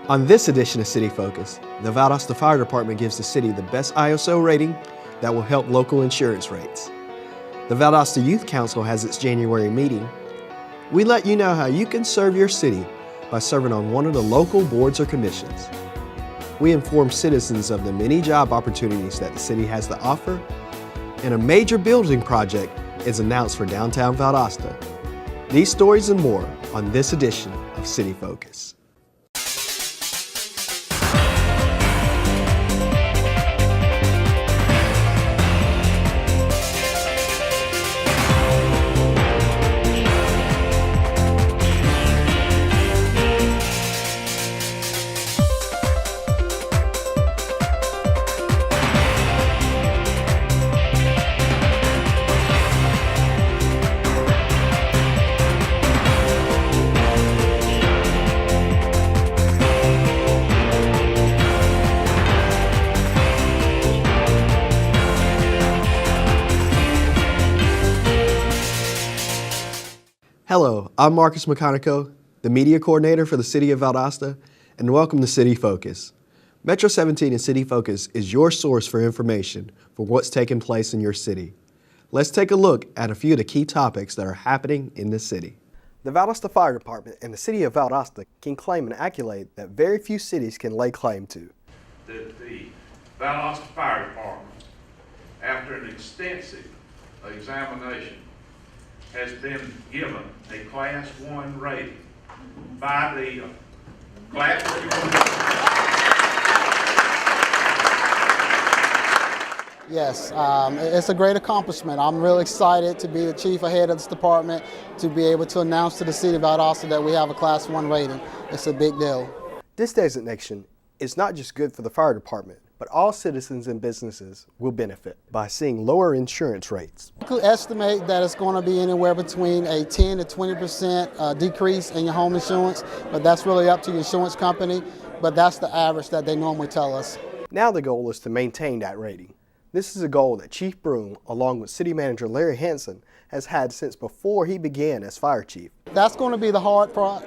On this edition of City Focus, the Valdosta Fire Department gives the city the best ISO rating that will help local insurance rates. The Valdosta Youth Council has its January meeting. We let you know how you can serve your city by serving on one of the local boards or commissions. We inform citizens of the many job opportunities that the city has to offer, and a major building project is announced for downtown Valdosta. These stories and more on this edition of City Focus. Hello, I'm Marcus Meconico, the media coordinator for the City of Valdosta, and welcome to City Focus. Metro 17 and City Focus is your source for information for what's taking place in your city. Let's take a look at a few of the key topics that are happening in the city. The Valdosta Fire Department and the City of Valdosta can claim an accolade that very few cities can lay claim to. The Valdosta Fire Department, after an extensive examination, has been given a Class 1 rating by the Class 3. Yes, it's a great accomplishment. I'm really excited to be the chief ahead of this department, to be able to announce to the city of Valdosta that we have a Class 1 rating. It's a big deal. This designation is not just good for the fire department, but all citizens and businesses will benefit by seeing lower insurance rates. You could estimate that it's going to be anywhere between a 10 to 20% decrease in your home insurance, but that's really up to your insurance company, but that's the average that they normally tell us. Now the goal is to maintain that rating. This is a goal that Chief Broom, along with City Manager Larry Hanson, has had since before he began as fire chief. That's going to be the hard part,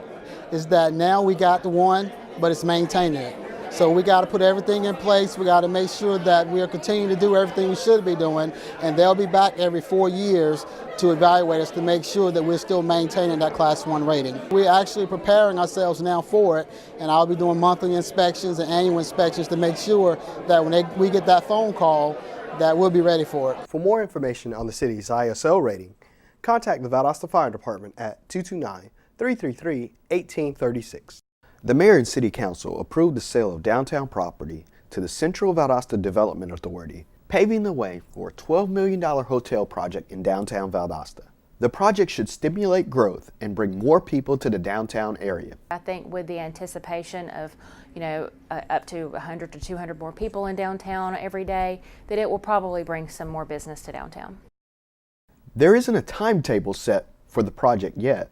is that now we got the one, but it's maintaining it. So we got to put everything in place. We got to make sure that we are continuing to do everything we should be doing, and they'll be back every 4 years to evaluate us to make sure that we're still maintaining that Class 1 rating. We're actually preparing ourselves now for it, and I'll be doing monthly inspections and annual inspections to make sure that when we get that phone call, that we'll be ready for it. For more information on the city's ISO rating, contact the Valdosta Fire Department at 229-333-1836. The Mayor and City Council approved the sale of downtown property to the Central Valdosta Development Authority, paving the way for a $12 million hotel project in downtown Valdosta. The project should stimulate growth and bring more people to the downtown area. I think with the anticipation of, up to 100 to 200 more people in downtown every day, that it will probably bring some more business to downtown. There isn't a timetable set for the project yet,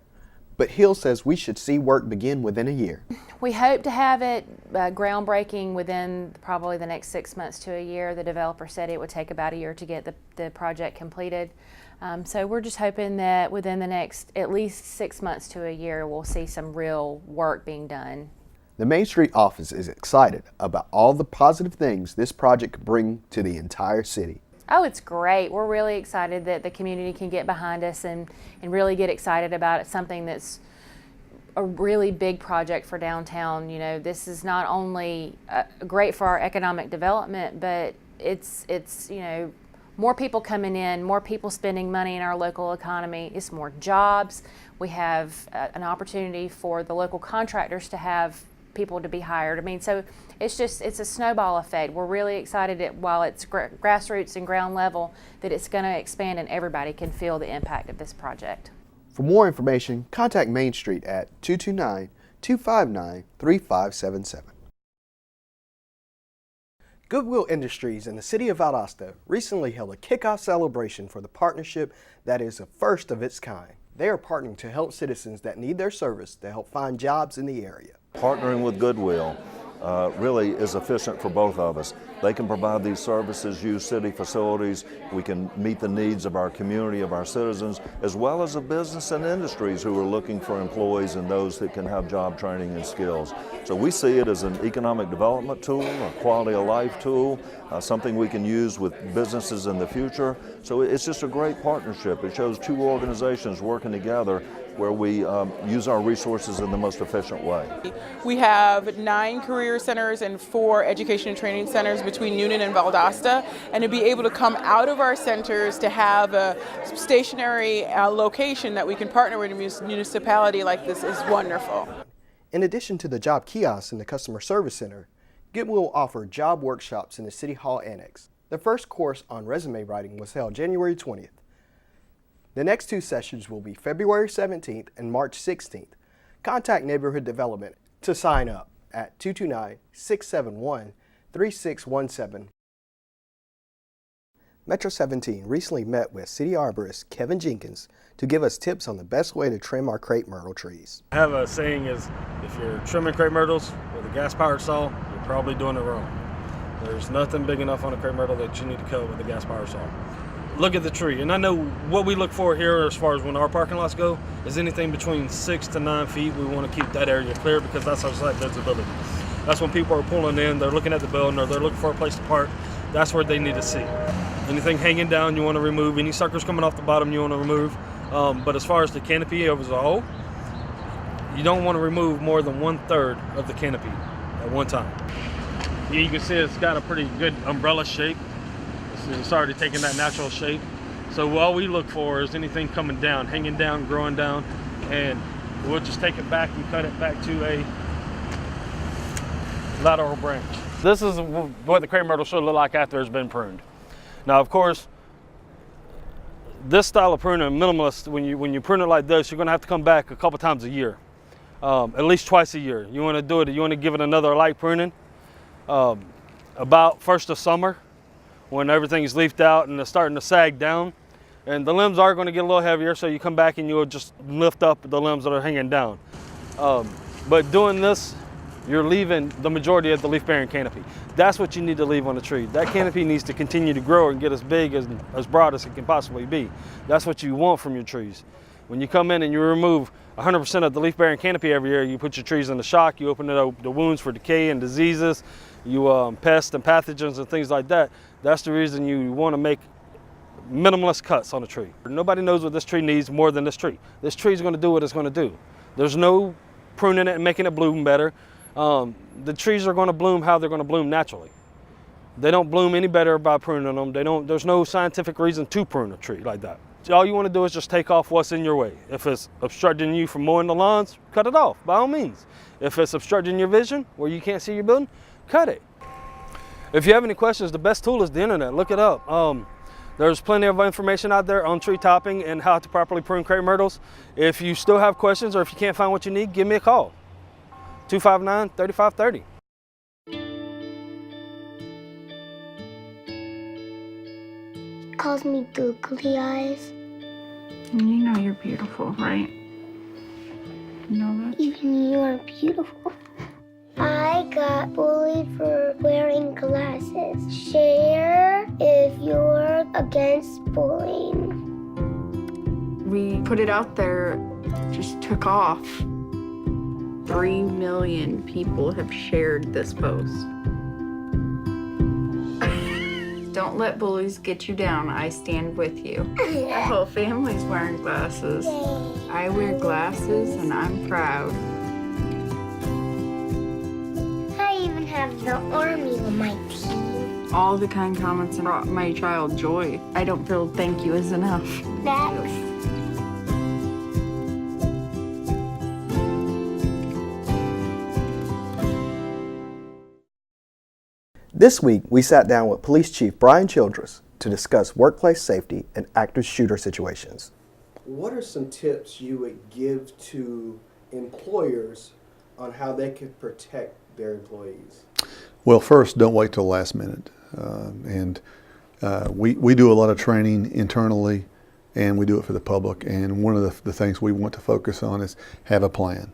but Hill says we should see work begin within a year. We hope to have it groundbreaking within probably the next 6 months to a year. The developer said it would take about a year to get the project completed. So we're just hoping that within the next at least 6 months to a year, we'll see some real work being done. The Main Street office is excited about all the positive things this project could bring to the entire city. Oh, it's great. We're really excited that the community can get behind us and really get excited about something that's a really big project for downtown. This is not only great for our economic development, but it's more people coming in, more people spending money in our local economy. It's more jobs. We have an opportunity for the local contractors to have people to be hired. So it's a snowball effect. We're really excited while it's grassroots and ground level, that it's going to expand and everybody can feel the impact of this project. For more information, contact Main Street at 229-259-3577. Goodwill Industries and the City of Valdosta recently held a kickoff celebration for the partnership that is a first of its kind. They are partnering to help citizens that need their service to help find jobs in the area. Partnering with Goodwill really is efficient for both of us. They can provide these services, use city facilities. We can meet the needs of our community, of our citizens, as well as of business and industries who are looking for employees and those that can have job training and skills. So we see it as an economic development tool, a quality of life tool, something we can use with businesses in the future. So it's just a great partnership. It shows two organizations working together where we use our resources in the most efficient way. We have 9 career centers and 4 education and training centers between Newnan and Valdosta, and to be able to come out of our centers to have a stationary location that we can partner with a municipality like this is wonderful. In addition to the job kiosks in the Customer Service Center, Goodwill offered job workshops in the City Hall Annex. The first course on resume writing was held January 20th. The next 2 sessions will be February 17th and March 16th. Contact Neighborhood Development to sign up at 229-671-3617. Metro 17 recently met with City Arborist Kevin Jenkins to give us tips on the best way to trim our crepe myrtle trees. I have a saying is, if you're trimming crepe myrtles with a gas-powered saw, you're probably doing it wrong. There's nothing big enough on a crepe myrtle that you need to cut with a gas-powered saw. Look at the tree, and I know what we look for here as far as when our parking lots go is anything between 6 to 9 feet. We want to keep that area clear because that's our site visibility. That's when people are pulling in, they're looking at the building, or they're looking for a place to park. That's where they need to see. Anything hanging down you want to remove, any suckers coming off the bottom you want to remove. But as far as the canopy as a whole, you don't want to remove more than 1/3 of the canopy at one time. Yeah, you can see it's got a pretty good umbrella shape. It's already taking that natural shape. So all we look for is anything coming down, hanging down, growing down, and we'll just take it back and cut it back to a lateral branch. This is what the crepe myrtle should look like after it's been pruned. Now, of course, this style of pruning, minimalist, when you prune it like this, you're gonna have to come back a couple times a year, at least twice a year. You wanna do it, you wanna give it another light pruning about first of summer, when everything's leafed out and it's starting to sag down. And the limbs are going to get a little heavier, so you come back and you'll just lift up the limbs that are hanging down. But doing this, you're leaving the majority of the leaf-bearing canopy. That's what you need to leave on the tree. That canopy needs to continue to grow and get as big, as broad as it can possibly be. That's what you want from your trees. When you come in and you remove 100% of the leaf-bearing canopy every year, you put your trees in the shock, you open up the wounds for decay and diseases, you pests and pathogens and things like that. That's the reason you want to make minimalist cuts on a tree. Nobody knows what this tree needs more than this tree. This tree is going to do what it's going to do. There's no pruning it and making it bloom better. The trees are going to bloom how they're going to bloom naturally. They don't bloom any better by pruning them. There's no scientific reason to prune a tree like that. So all you want to do is just take off what's in your way. If it's obstructing you from mowing the lawns, cut it off, by all means. If it's obstructing your vision, where you can't see your building, cut it. If you have any questions, the best tool is the internet. Look it up. There's plenty of information out there on tree topping and how to properly prune crepe myrtles. If you still have questions or if you can't find what you need, give me a call. 259-3530. Calls me googly eyes. You know you're beautiful, right? You know that? Even you are beautiful. I got bullied for wearing glasses. Share if you're against bullying. We put it out there, just took off. 3 million people have shared this post. Don't let bullies get you down. I stand with you. Our whole family's wearing glasses. I wear glasses and I'm proud. I even have the army on my team. All the kind comments brought my child joy. I don't feel thank you is enough. Next. This week, we sat down with Police Chief Brian Childress to discuss workplace safety and active shooter situations. What are some tips you would give to employers on how they could protect their employees? Well, first, don't wait till the last minute. We do a lot of training internally, and we do it for the public. And one of the things we want to focus on is have a plan.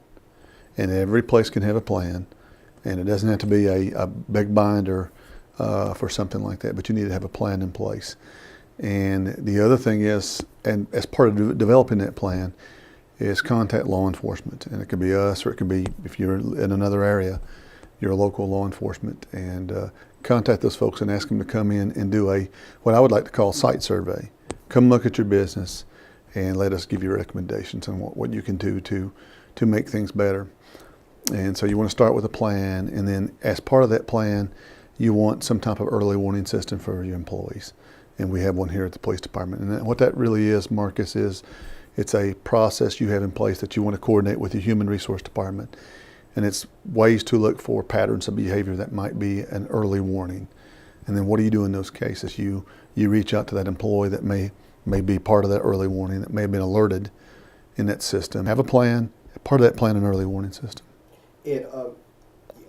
And every place can have a plan. And it doesn't have to be a big binder for something like that, but you need to have a plan in place. And the other thing is, and as part of developing that plan, is contact law enforcement. And it could be us, or it could be, if you're in another area, your local law enforcement, and contact those folks and ask them to come in and do what I would like to call site survey. Come look at your business and let us give you recommendations on what you can do to make things better. And so you want to start with a plan, and then as part of that plan, you want some type of early warning system for your employees. And we have one here at the police department. And what that really is, Marcus, is it's a process you have in place that you want to coordinate with your human resource department. And it's ways to look for patterns of behavior that might be an early warning. And then what do you do in those cases? You reach out to that employee that may be part of that early warning, that may have been alerted in that system. Have a plan, part of that plan, an early warning system. And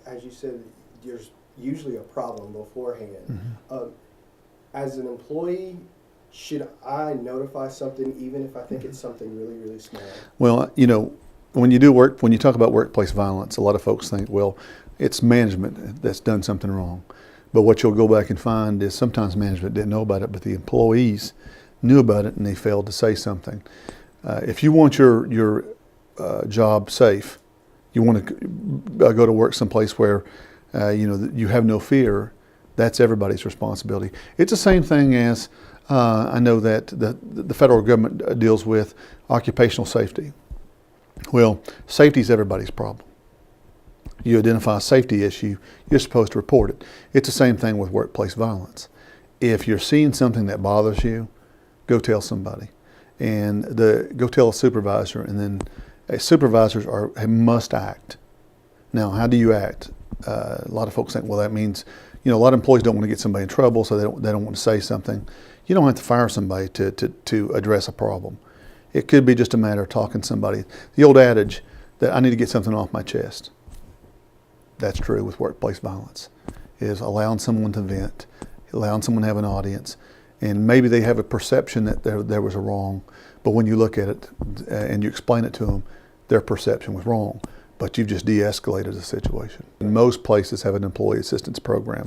as you said, there's usually a problem beforehand. Mm-hmm. As an employee, should I notify something even if I think it's something really, really small? Well, when you talk about workplace violence, a lot of folks think, well, it's management that's done something wrong. But what you'll go back and find is sometimes management didn't know about it, but the employees knew about it and they failed to say something. If you want your job safe, you want to go to work someplace where you have no fear, that's everybody's responsibility. It's the same thing as I know that the federal government deals with occupational safety. Well, safety is everybody's problem. You identify a safety issue, you're supposed to report it. It's the same thing with workplace violence. If you're seeing something that bothers you, go tell somebody. And go tell a supervisor, and then supervisors must act. Now, how do you act? A lot of folks think, well, that means, a lot of employees don't want to get somebody in trouble, so they don't want to say something. You don't have to fire somebody to address a problem. It could be just a matter of talking to somebody. The old adage that I need to get something off my chest. That's true with workplace violence, is allowing someone to vent, allowing someone to have an audience, and maybe they have a perception that there was a wrong, but when you look at it and you explain it to them, their perception was wrong, but you've just de-escalated the situation. Most places have an employee assistance program,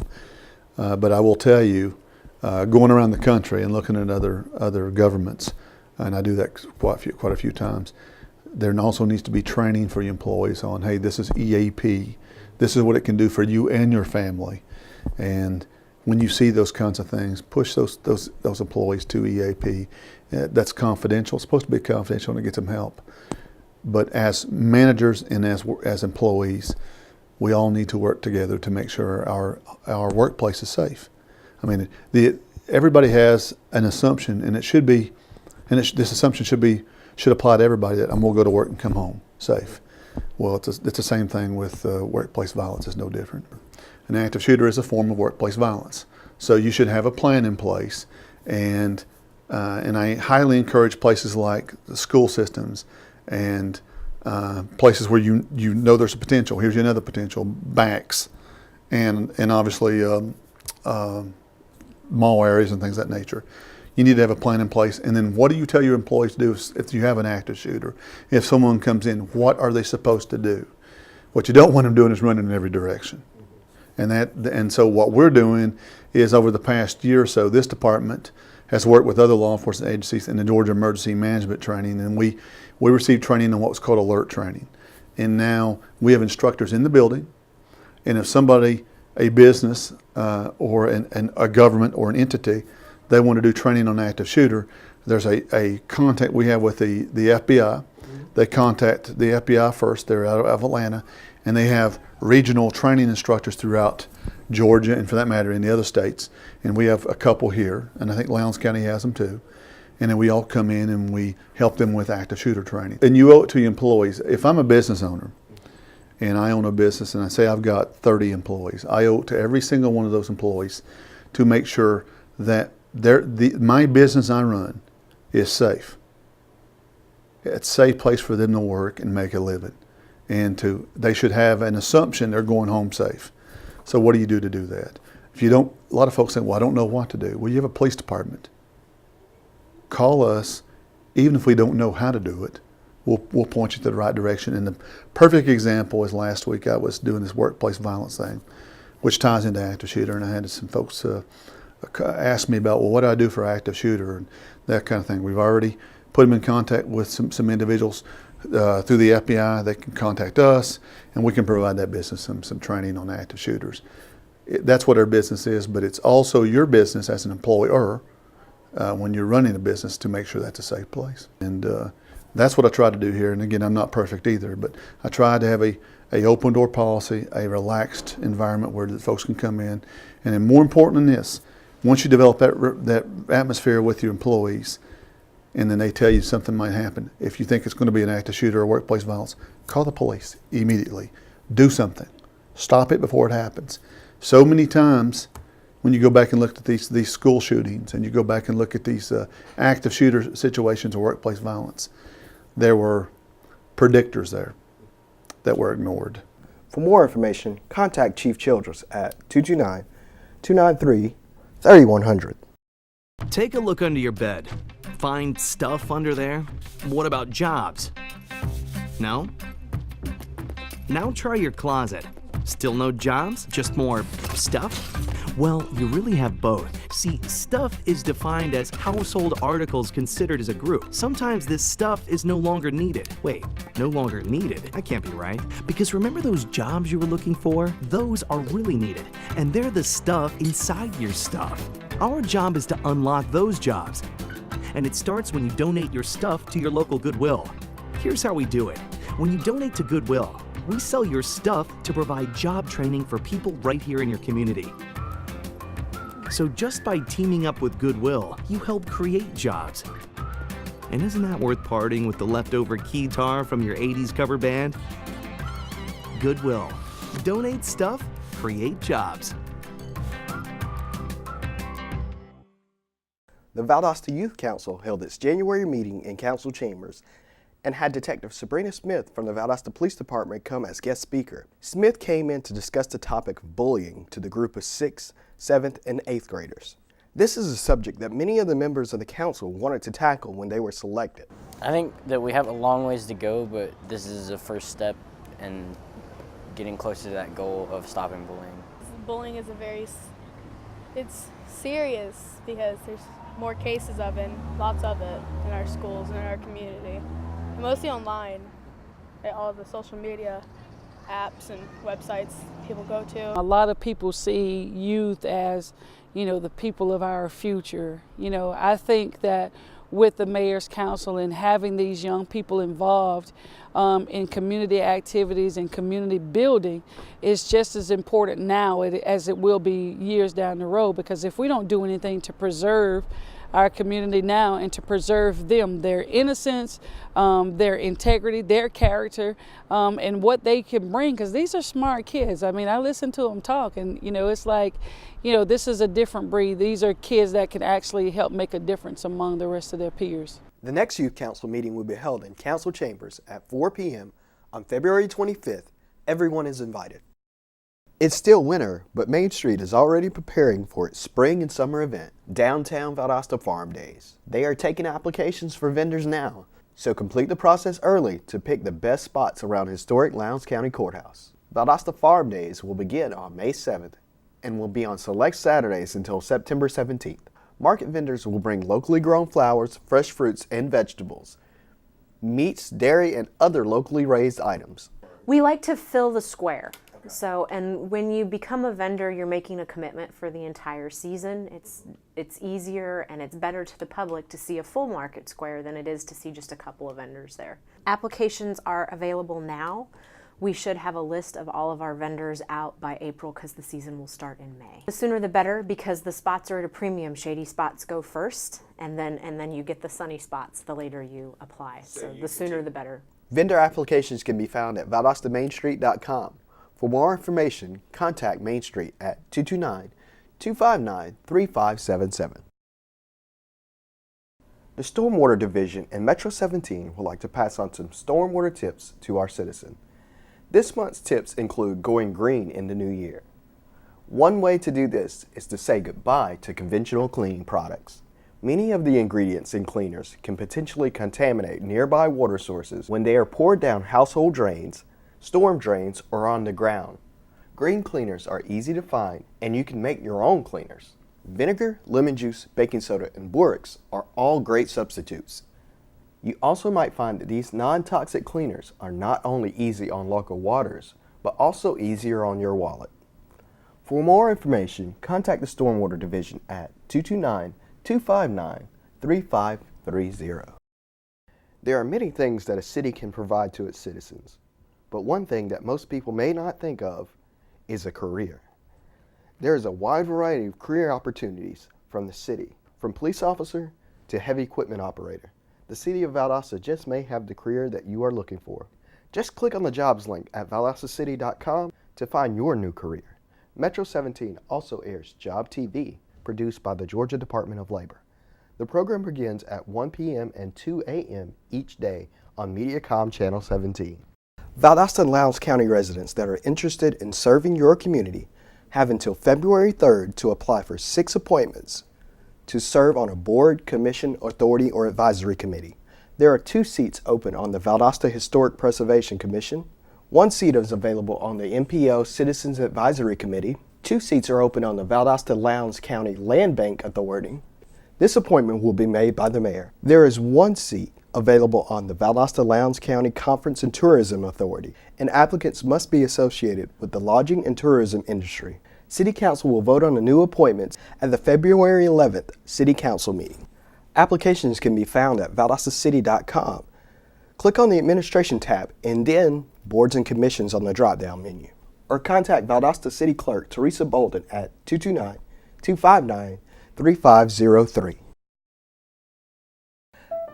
but I will tell you, going around the country and looking at other governments, and I do that quite a few times, there also needs to be training for your employees on, hey, this is EAP. This is what it can do for you and your family. And when you see those kinds of things, push those employees to EAP. That's confidential. It's supposed to be confidential and it gets them help. But as managers and as employees, we all need to work together to make sure our workplace is safe. I mean, everybody has an assumption, and it should be, and this assumption should apply to everybody, that I'm going to go to work and come home safe. Well, it's the same thing with workplace violence. It's no different. An active shooter is a form of workplace violence. So you should have a plan in place, and I highly encourage places like the school systems and places where you know there's a potential. Here's another potential: banks, and obviously mall areas and things of that nature. You need to have a plan in place. And then what do you tell your employees to do if you have an active shooter? If someone comes in, what are they supposed to do? What you don't want them doing is running in every direction. And so what we're doing is, over the past year or so, this department has worked with other law enforcement agencies in the Georgia Emergency Management Training, and we received training on what was called alert training. And now we have instructors in the building, and if somebody, a business or a government or an entity, they want to do training on active shooter, there's a contact we have with the FBI. They contact the FBI first. They're out of Atlanta, and they have regional training instructors throughout Georgia, and for that matter in the other states. And we have a couple here, and I think Lowndes County has them too. And then we all come in and we help them with active shooter training. And you owe it to your employees. If I'm a business owner and I own a business and I say I've got 30 employees, I owe it to every single one of those employees to make sure that my business I run is safe. It's a safe place for them to work and make a living. And they should have an assumption they're going home safe. So what do you do to do that? If you don't, a lot of folks think, well, I don't know what to do. Well, you have a police department. Call us, even if we don't know how to do it. we'll point you to the right direction. And the perfect example is last week I was doing this workplace violence thing, which ties into active shooter, and I had some folks ask me about, well, what do I do for active shooter and that kind of thing. We've already put them in contact with some individuals through the FBI. They can contact us, and we can provide that business some training on active shooters. That's what our business is, but it's also your business as an employer when you're running a business to make sure that's a safe place. And that's what I try to do here. And again, I'm not perfect either, but I try to have a open door policy, a relaxed environment where the folks can come in. And then more important than this, once you develop that atmosphere with your employees, and then they tell you something might happen, if you think it's going to be an active shooter or workplace violence, call the police immediately. Do something. Stop it before it happens. So many times when you go back and look at these school shootings and you go back and look at these active shooter situations or workplace violence, there were predictors there that were ignored. For more information, contact Chief Childress at 229-293-3100. Take a look under your bed. Find stuff under there? What about jobs? No? Now try your closet. Still no jobs? Just more stuff? Well, you really have both. See, stuff is defined as household articles considered as a group. Sometimes this stuff is no longer needed. Wait, no longer needed? That can't be right. Because remember those jobs you were looking for? Those are really needed. And they're the stuff inside your stuff. Our job is to unlock those jobs. And it starts when you donate your stuff to your local Goodwill. Here's how we do it. When you donate to Goodwill, we sell your stuff to provide job training for people right here in your community. So just by teaming up with Goodwill, you help create jobs. And isn't that worth parting with the leftover keytar from your 80s cover band? Goodwill. Donate stuff, create jobs. The Valdosta Youth Council held its January meeting in council chambers and had Detective Sabrina Smith from the Valdosta Police Department come as guest speaker. Smith came in to discuss the topic of bullying to the group of 6th, 7th, and 8th graders. This is a subject that many of the members of the council wanted to tackle when they were selected. I think that we have a long ways to go, but this is a first step in getting closer to that goal of stopping bullying. Bullying is it's serious because there's more cases of it, lots of it in our schools and in our community. And mostly online, at all the social media apps and websites people go to. A lot of people see youth as, the people of our future. I think that with the Mayor's Council and having these young people involved in community activities and community building is just as important now as it will be years down the road, because if we don't do anything to preserve our community now and to preserve them, their innocence, their integrity, their character, and what they can bring, because these are smart kids. I mean, I listen to them talk and, it's like, this is a different breed. These are kids that can actually help make a difference among the rest of their peers. The next youth council meeting will be held in council chambers at 4 p.m. on February 25th. Everyone is invited. It's still winter, but Main Street is already preparing for its spring and summer event, Downtown Valdosta Farm Days. They are taking applications for vendors now, so complete the process early to pick the best spots around historic Lowndes County Courthouse. Valdosta Farm Days will begin on May 7th and will be on select Saturdays until September 17th. Market vendors will bring locally grown flowers, fresh fruits and vegetables, meats, dairy, and other locally raised items. We like to fill the square. And when you become a vendor, you're making a commitment for the entire season. It's easier and it's better to the public to see a full market square than it is to see just a couple of vendors there. Applications are available now. We should have a list of all of our vendors out by April because the season will start in May. The sooner the better, because the spots are at a premium. Shady spots go first, and then you get the sunny spots the later you apply. So the sooner the better. Vendor applications can be found at ValdostaMainStreet.com. For more information, contact Main Street at 229-259-3577. The Stormwater Division and Metro 17 would like to pass on some stormwater tips to our citizen. This month's tips include going green in the new year. One way to do this is to say goodbye to conventional cleaning products. Many of the ingredients in cleaners can potentially contaminate nearby water sources when they are poured down household drains, storm drains, or on the ground. Green cleaners are easy to find, and you can make your own cleaners. Vinegar, lemon juice, baking soda, and borax are all great substitutes. You also might find that these non-toxic cleaners are not only easy on local waters, but also easier on your wallet. For more information, contact the Stormwater Division at 229-259-3530. There are many things that a city can provide to its citizens, but one thing that most people may not think of is a career. There is a wide variety of career opportunities from the city, from police officer to heavy equipment operator. The City of Valdosta just may have the career that you are looking for. Just click on the jobs link at valdostacity.com to find your new career. Metro 17 also airs Job TV, produced by the Georgia Department of Labor. The program begins at 1 p.m. and 2 a.m. each day on Mediacom Channel 17. Valdosta and Lowndes County residents that are interested in serving your community have until February 3rd to apply for 6 appointments to serve on a board, commission, authority, or advisory committee. There are 2 seats open on the Valdosta Historic Preservation Commission. 1 seat is available on the MPO Citizens Advisory Committee. 2 seats are open on the Valdosta Lowndes County Land Bank Authority. This appointment will be made by the mayor. There is 1 seat available on the Valdosta Lowndes County Conference and Tourism Authority, and applicants must be associated with the lodging and tourism industry. City Council will vote on the new appointments at the February 11th City Council meeting. Applications can be found at valdostacity.com. Click on the Administration tab and then Boards and Commissions on the drop-down menu. Or contact Valdosta City Clerk Teresa Bolden at 229-259-3503.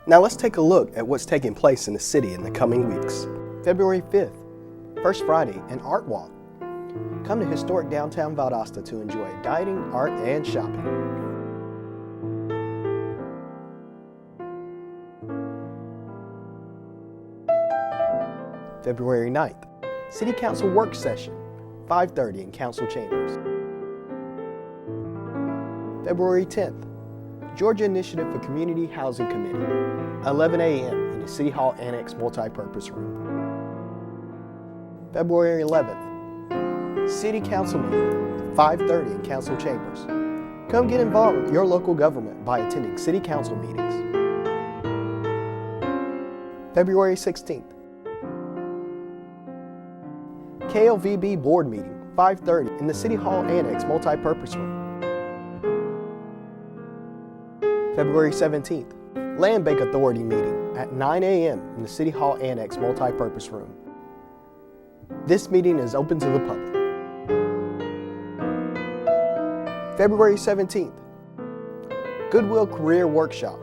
Now let's take a look at what's taking place in the city in the coming weeks. February 5th, First Friday, an art walk. Come to historic downtown Valdosta to enjoy dining, art, and shopping. February 9th, City Council Work Session, 5:30 in Council Chambers. February 10th, Georgia Initiative for Community Housing Committee, 11 a.m. in the City Hall Annex Multipurpose Room. February 11th, City Council meeting, 5:30 in Council Chambers. Come get involved with your local government by attending City Council meetings. February 16th, KLVB Board Meeting, 5:30 in the City Hall Annex Multipurpose Room. February 17th, Land Bank Authority Meeting at 9 a.m. in the City Hall Annex Multipurpose Room. This meeting is open to the public. February 17th, Goodwill Career Workshop,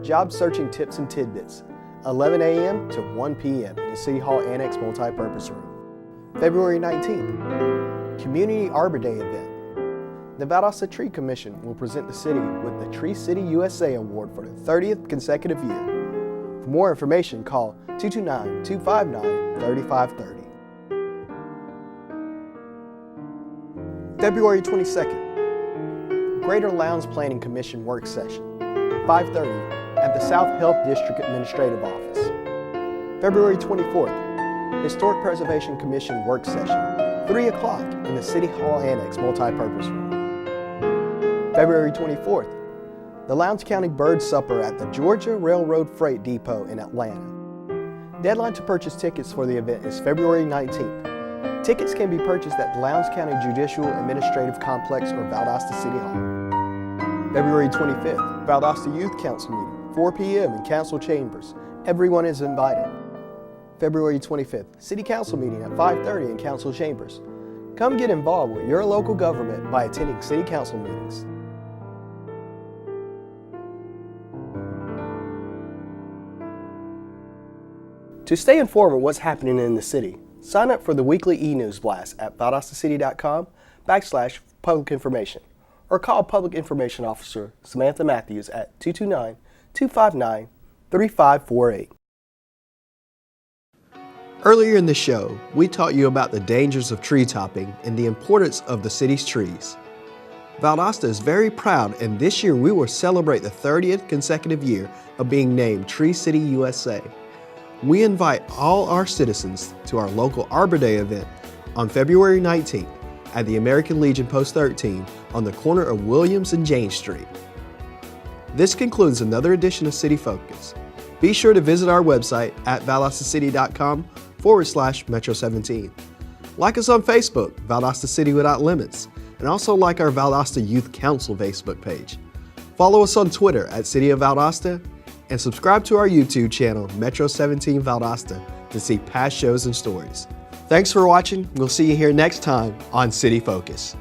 Job Searching Tips and Tidbits, 11 a.m. to 1 p.m. in the City Hall Annex Multipurpose Room. February 19th, Community Arbor Day event. The Valdosta Tree Commission will present the city with the Tree City USA Award for the 30th consecutive year. For more information, call 229-259-3530. February 22nd, Greater Lowndes Planning Commission Work Session, 5:30 at the South Health District Administrative Office. February 24th, Historic Preservation Commission Work Session, 3 o'clock in the City Hall Annex Multipurpose Room. February 24th, the Lowndes County Bird Supper at the Georgia Railroad Freight Depot in Atlanta. Deadline to purchase tickets for the event is February 19th. Tickets can be purchased at the Lowndes County Judicial Administrative Complex or Valdosta City Hall. February 25th, Valdosta Youth Council meeting, 4 p.m. in Council Chambers. Everyone is invited. February 25th, City Council meeting at 5:30 in Council Chambers. Come get involved with your local government by attending City Council meetings. To stay informed of what's happening in the city, sign up for the weekly e-news blast at valdostacity.com/public information or call Public Information Officer Samantha Matthews at 229-259-3548. Earlier in the show, we taught you about the dangers of tree topping and the importance of the city's trees. Valdosta is very proud, and this year we will celebrate the 30th consecutive year of being named Tree City USA. We invite all our citizens to our local Arbor Day event on February 19th at the American Legion Post 13 on the corner of Williams and Jane Street. This concludes another edition of City Focus. Be sure to visit our website at valdostacity.com/Metro17. Like us on Facebook, Valdosta City Without Limits, and also like our Valdosta Youth Council Facebook page. Follow us on Twitter at City of Valdosta, and subscribe to our YouTube channel, Metro 17 Valdosta, to see past shows and stories. Thanks for watching. We'll see you here next time on City Focus.